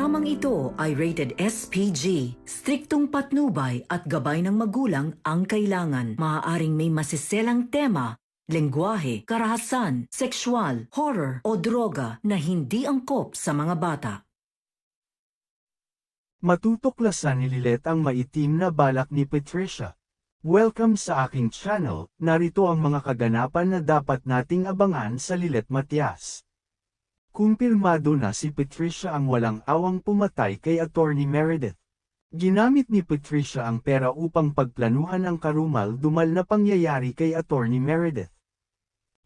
Programang ito ay rated SPG. Striktong patnubay at gabay ng magulang ang kailangan. Maaaring may masiselang tema, lengguwahe, karahasan, sexual, horror o droga na hindi angkop sa mga bata. Matutuklasan ni Lilet ang maitim na balak ni Patricia. Welcome sa aking channel, narito ang mga kaganapan na dapat nating abangan sa Lilet Matias. Kumpirmado na si Patricia ang walang awang pumatay kay Attorney Meredith. Ginamit ni Patricia ang pera upang pagplanuhan ang karumal-dumal na pangyayari kay Attorney Meredith.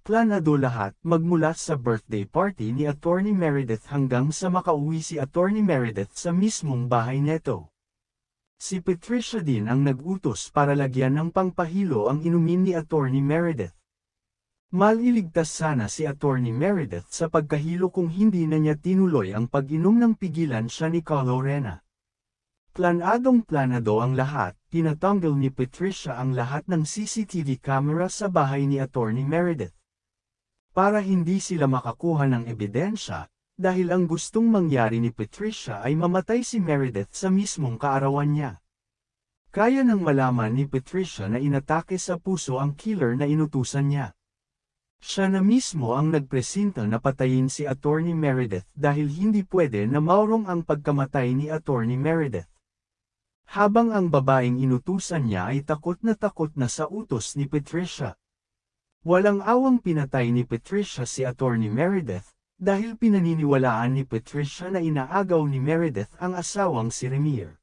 Planado lahat magmula sa birthday party ni Attorney Meredith hanggang sa makauwi si Attorney Meredith sa mismong bahay neto. Si Patricia din ang nag-utos para lagyan ng pangpahilo ang inumin ni Attorney Meredith. Maliligtas sana si Attorney Meredith sa pagkahilo kung hindi na niya tinuloy ang pag-inom ng pigilan siya ni Lorena. Planadong-planado ang lahat, tinatanggal ni Patricia ang lahat ng CCTV camera sa bahay ni Attorney Meredith. Para hindi sila makakuha ng ebidensya, dahil ang gustong mangyari ni Patricia ay mamatay si Meredith sa mismong kaarawan niya. Kaya nang malaman ni Patricia na inatake sa puso ang killer na inutusan niya. Siya na mismo ang nagpresenta na patayin si Attorney Meredith dahil hindi pwede na maurong ang pagkamatay ni Attorney Meredith. Habang ang babaeng inutusan niya ay takot na sa utos ni Patricia. Walang awang pinatay ni Patricia si Attorney Meredith, dahil pinaniniwalaan ni Patricia na inaagaw ni Meredith ang asawang si Remir.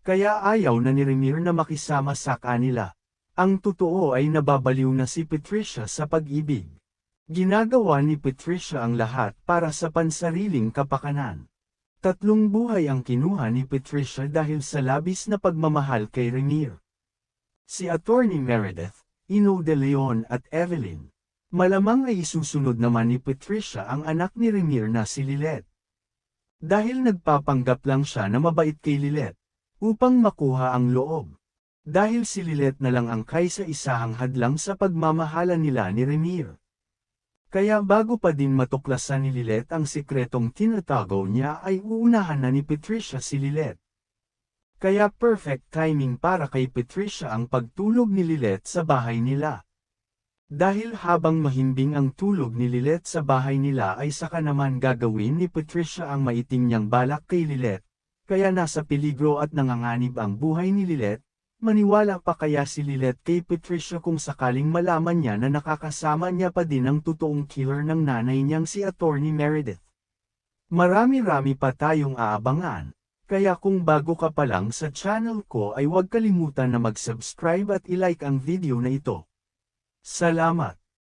Kaya ayaw na ni Remir na makisama sa kanila. Ang totoo ay nababaliw na si Patricia sa pag-ibig. Ginagawa ni Patricia ang lahat para sa pansariling kapakanan. 3 buhay ang kinuha ni Patricia dahil sa labis na pagmamahal kay Remir. Si Attorney Meredith, Ino de Leon at Evelyn. Malamang ay isusunod naman ni Patricia ang anak ni Remir na si Lilet. Dahil nagpapanggap lang siya na mabait kay Lilet, upang makuha ang loob. Dahil si Lilet na lang ang kaisa-isahang hadlang sa pagmamahala nila ni Remir. Kaya bago pa din matuklasan ni Lilet ang sikretong tinatago niya ay uunahan na ni Patricia si Lilet. Kaya perfect timing para kay Patricia ang pagtulog ni Lilet sa bahay nila. Dahil habang mahimbing ang tulog ni Lilet sa bahay nila ay saka naman gagawin ni Patricia ang maitim niyang balak kay Lilet, kaya nasa peligro at nanganganib ang buhay ni Lilet. Maniwala pa kaya si Lilet kay Patricia kung sakaling malaman niya na nakakasama niya pa din ang totoong killer ng nanay niyang si Attorney Meredith? Marami-rami pa tayong aabangan, kaya kung bago ka pa lang sa channel ko ay huwag kalimutan na mag-subscribe at i-like ang video na ito. Salamat!